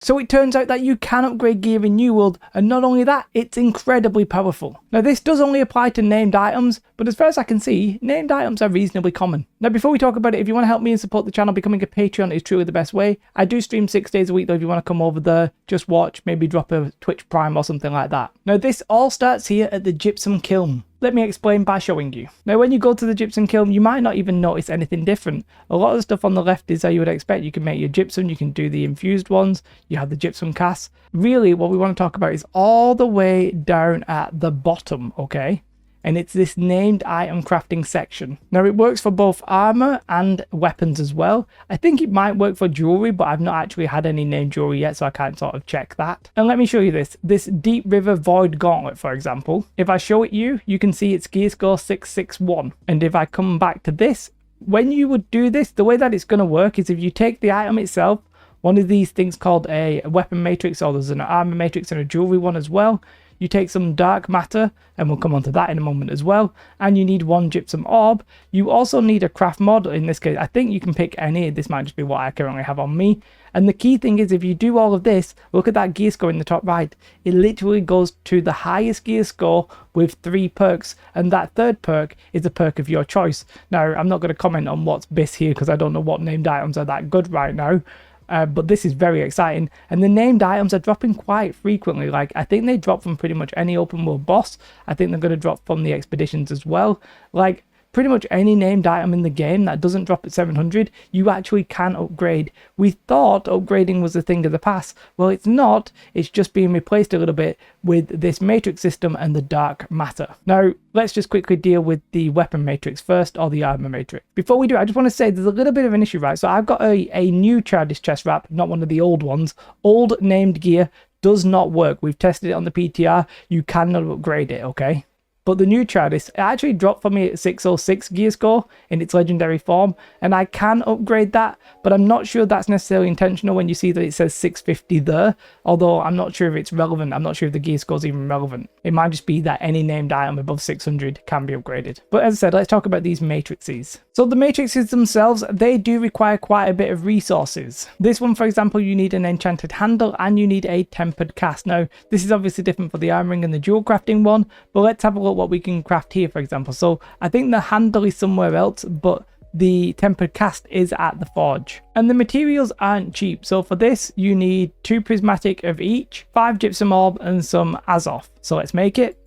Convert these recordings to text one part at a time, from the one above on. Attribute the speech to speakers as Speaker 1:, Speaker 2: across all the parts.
Speaker 1: So it turns out that you can upgrade gear in New World, and not only that, it's incredibly powerful. Now this does only apply to named items, but as far as I can see, named items are reasonably common. Now before we talk about it, if you want to help me and support the channel, becoming a Patreon is truly the best way. I do stream 6 days a week though, if you want to come over there, just watch, maybe drop a Twitch Prime or something like that. Now this all starts here at the gypsum kiln. Let me explain by showing you. Now when you go to the gypsum kiln, you might not even notice anything different. A lot of the stuff on the left is how you would expect. You can make your gypsum, you can do the infused ones, you have the gypsum casts. Really what we want to talk about is all the way down at the bottom, okay? And it's this named item crafting section. Now it works for both armor and weapons as well. I think it might work for jewelry, but I've not actually had any named jewelry yet, so I can't sort of check that. And let me show you this Deep River Void Gauntlet, for example. If I show it you can see it's gear score 661. And if I come back to this, when you would do this, the way that it's going to work is if you take the item itself, one of these things called a weapon matrix, or there's an armor matrix and a jewelry one as well. You take some dark matter, and we'll come on to that in a moment as well, and you need 1 gypsum orb. You also need a craft mod. In this case, I think you can pick any. This might just be what I currently have on me. And the key thing is, if you do all of this, look at that gear score in the top right. It literally goes to the highest gear score with 3 perks, and that 3rd perk is a perk of your choice. Now, I'm not going to comment on what's bis here because I don't know what named items are that good right now. But this is very exciting, and the named items are dropping quite frequently. Like, I think they drop from pretty much any open world boss. I think they're going to drop from the expeditions as well. Like, pretty much any named item in the game that doesn't drop at 700, you actually can upgrade. We thought upgrading was a thing of the past. Well, it's not. It's just being replaced a little bit with this matrix system and the dark matter. Now, let's just quickly deal with the weapon matrix first, or the armor matrix. Before we do, I just want to say there's a little bit of an issue, right? So I've got a new Childish chest wrap, not one of the old ones. Old named gear does not work. We've tested it on the PTR. You cannot upgrade it, okay? But the new Childish, it actually dropped for me at 606 gear score in its legendary form, and I can upgrade that, but I'm not sure that's necessarily intentional when you see that it says 650 there, although I'm not sure if it's relevant. I'm not sure if the gear score is even relevant. It might just be that any named item above 600 can be upgraded. But as I said, let's talk about these matrices. So the matrices themselves, they do require quite a bit of resources. This one, for example, you need an enchanted handle and you need a tempered cast. Now, this is obviously different for the armoring and the jewel crafting one, but let's have a look what we can craft here, for example. So I think the handle is somewhere else, but the tempered cast is at the forge. And the materials aren't cheap. So for this, you need 2 prismatic of each, 5 gypsum orb, and some azoth. So let's make it.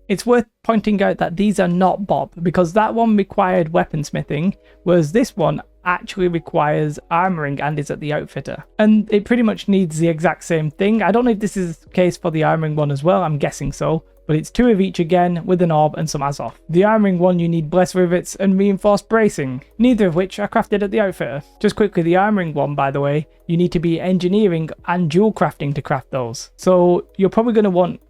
Speaker 1: It's worth pointing out that these are not Bob, because that one required weaponsmithing, whereas this one actually requires armoring and is at the outfitter. And it pretty much needs the exact same thing. I don't know if this is the case for the armoring one as well. I'm guessing so. But it's 2 of each again, with an orb and some azoth. The armoring one, you need blessed rivets and reinforced bracing, neither of which are crafted at the outfitter. Just quickly, the armoring one, by the way, you need to be engineering and jewel crafting to craft those. So you're probably going to want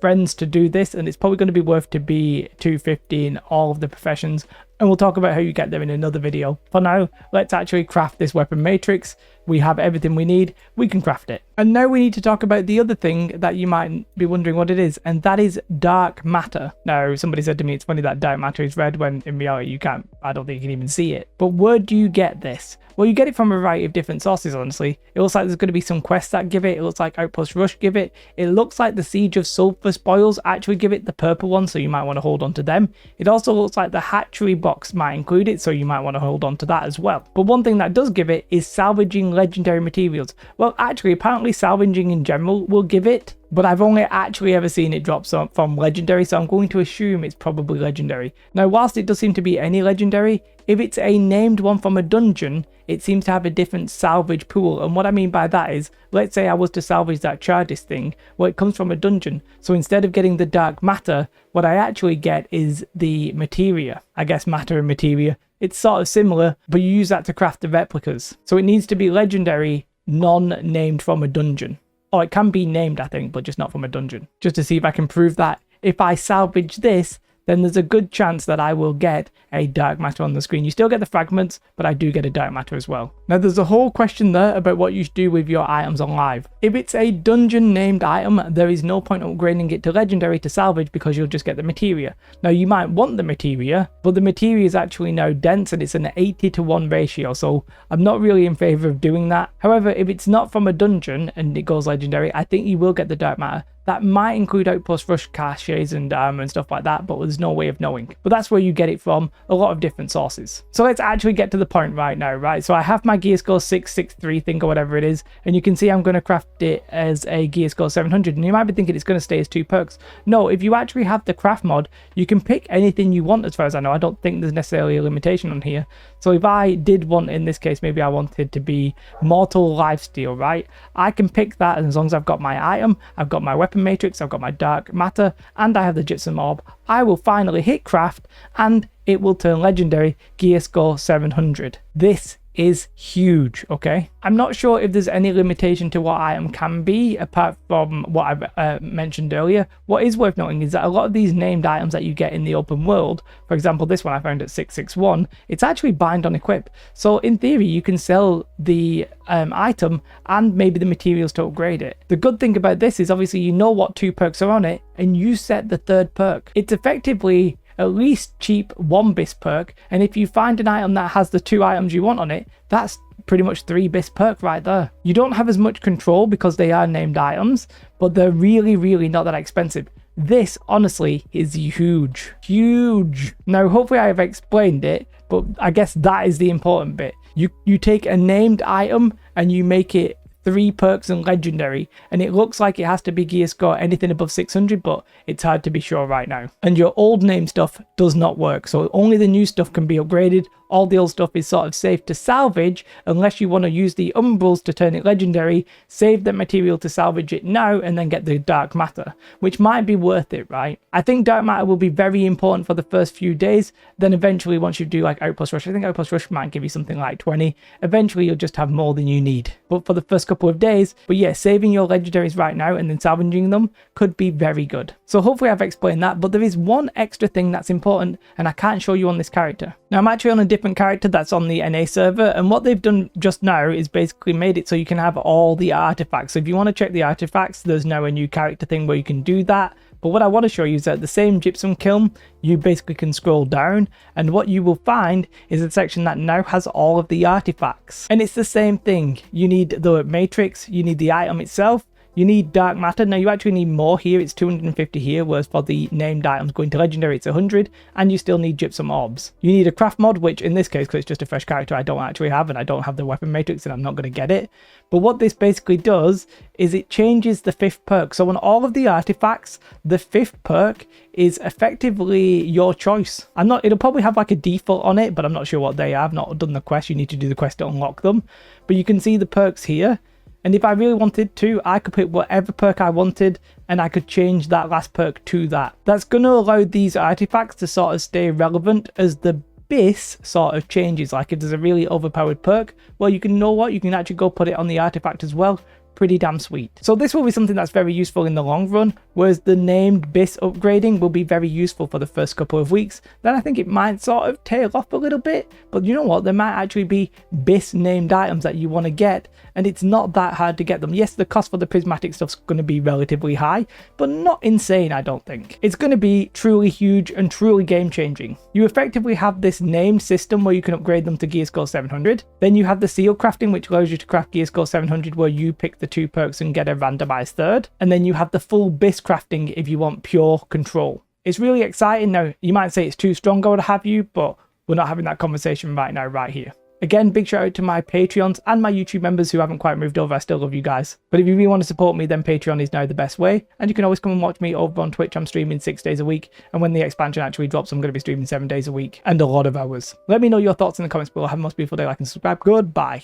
Speaker 1: friends to do this, and it's probably going to be worth to be 250 in all of the professions, and we'll talk about how you get there in another video. For now, let's actually craft this weapon matrix. We have everything we need, we can craft it. And now we need to talk about the other thing that you might be wondering what it is, and that is dark matter. Now, somebody said to me it's funny that dark matter is red when in reality you can't, I don't think you can even see it. But where do you get this? Well, you get it from a variety of different sources, honestly. It looks like there's going to be some quests that give it. It looks like Outpost Rush give it. It looks like the Siege of Sulphur Spoils actually give it, the purple one, so you might want to hold on to them. It also looks like the Hatchery box might include it, so you might want to hold on to that as well. But one thing that does give it is salvaging legendary materials. Well, actually, apparently salvaging in general will give it, but I've only actually ever seen it drop from legendary, so I'm going to assume it's probably legendary. Now, whilst it does seem to be any legendary, if it's a named one from a dungeon, it seems to have a different salvage pool. And what I mean by that is, let's say I was to salvage that Childish thing, well, it comes from a dungeon. So instead of getting the dark matter, what I actually get is the materia. I guess matter and materia. It's sort of similar, but you use that to craft the replicas. So it needs to be legendary, non-named from a dungeon. Or it can be named, I think, but just not from a dungeon. Just to see if I can prove that if I salvage this, then there's a good chance that I will get a dark matter on the screen. You still get the fragments, but I do get a dark matter as well. Now there's a whole question there about what you should do with your items on live. If it's a dungeon named item, there is no point upgrading it to legendary to salvage because you'll just get the materia. Now you might want the materia, but the materia is actually now dense and it's an 80-to-1 ratio, so I'm not really in favor of doing that. However, if it's not from a dungeon and it goes legendary, I think you will get the dark matter. That might include Outpost Rush caches and armor and stuff like that, but there's no way of knowing. But that's where you get it from, a lot of different sources. So let's actually get to the point right now, right? So I have my gear score 663 thing or whatever it is, and you can see I'm going to craft it as a gear score 700, and you might be thinking it's going to stay as 2 perks. No, if you actually have the craft mod, you can pick anything you want as far as I know. I don't think there's necessarily a limitation on here. So if I did want, in this case, maybe I wanted to be Mortal Lifesteal, right? I can pick that, and as long as I've got my item, I've got my weapon matrix, I've got my dark matter, and I have the gypsum orb, I will finally hit craft and it will turn legendary, gear score 700. This is huge, okay? I'm not sure if there's any limitation to what item can be apart from what I've mentioned earlier. What is worth noting is that a lot of these named items that you get in the open world, for example this one I found at 661, it's actually bind on equip. So in theory you can sell the item and maybe the materials to upgrade it. The good thing about this is obviously you know what 2 perks are on it and you set the 3rd perk. It's effectively at least cheap 1 bis perk, and if you find an item that has the 2 items you want on it, that's pretty much 3 bis perk right there. You don't have as much control because they are named items, but they're really not that expensive. This honestly is huge. Now hopefully I have explained it, but I guess that is the important bit. You take a named item and you make it 3 perks and legendary, and it looks like it has to be gear score anything above 600, but it's hard to be sure right now. And your old name stuff does not work, so only the new stuff can be upgraded. All the old stuff is sort of safe to salvage unless you want to use the umbrals to turn it legendary, save the material to salvage it now, and then get the dark matter, which might be worth it, right? I think dark matter will be very important for the first few days. Then eventually once you do like Outpost Rush, I think Outpost Rush might give you something like 20. Eventually you'll just have more than you need. But for the first couple of days, but yeah, saving your legendaries right now and then salvaging them could be very good. So hopefully I've explained that, but there is one extra thing that's important and I can't show you on this character. Now I'm actually on a different character that's on the NA server, and what they've done just now is basically made it so you can have all the artifacts. So if you want to check the artifacts, there's now a new character thing where you can do that. But what I want to show you is that the same gypsum kiln, you basically can scroll down, and what you will find is a section that now has all of the artifacts. And it's the same thing. You need the matrix, you need the item itself, you need dark matter. Now you actually need more here, it's 250 here, whereas for the named items going to legendary it's 100, and you still need gypsum orbs. You need a craft mod, which in this case, because it's just a fresh character, I don't actually have, and I don't have the weapon matrix and I'm not going to get it. But what this basically does is it changes the 5th perk. So on all of the artifacts, the 5th perk is effectively your choice. It'll probably have like a default on it, but I'm not sure what they are. I've not done the quest. You need to do the quest to unlock them. But you can see the perks here. And if I really wanted to, I could pick whatever perk I wanted and I could change that last perk to that. That's going to allow these artifacts to sort of stay relevant as the bis sort of changes. Like if there's a really overpowered perk, well, you can know what, you can actually go put it on the artifact as well. Pretty damn sweet. So this will be something that's very useful in the long run, whereas the named bis upgrading will be very useful for the first couple of weeks. Then I think it might sort of tail off a little bit, but you know what, there might actually be bis named items that you want to get, and it's not that hard to get them. Yes, the cost for the prismatic stuff's going to be relatively high, but not insane, I don't think. It's going to be truly huge and truly game changing. You effectively have this named system where you can upgrade them to gear score 700. Then you have the seal crafting, which allows you to craft gear score 700 where you pick the 2 perks and get a randomized 3rd. And then you have the full bis crafting if you want pure control. It's really exciting. Now, you might say it's too strong or what have you, but we're not having that conversation right now, right here. Again, big shout out to my Patreons and my YouTube members who haven't quite moved over. I still love you guys. But if you really want to support me, then Patreon is now the best way. And you can always come and watch me over on Twitch. I'm streaming 6 days a week. And when the expansion actually drops, I'm going to be streaming 7 days a week and a lot of hours. Let me know your thoughts in the comments below. Have a most beautiful day. Like and subscribe. Goodbye.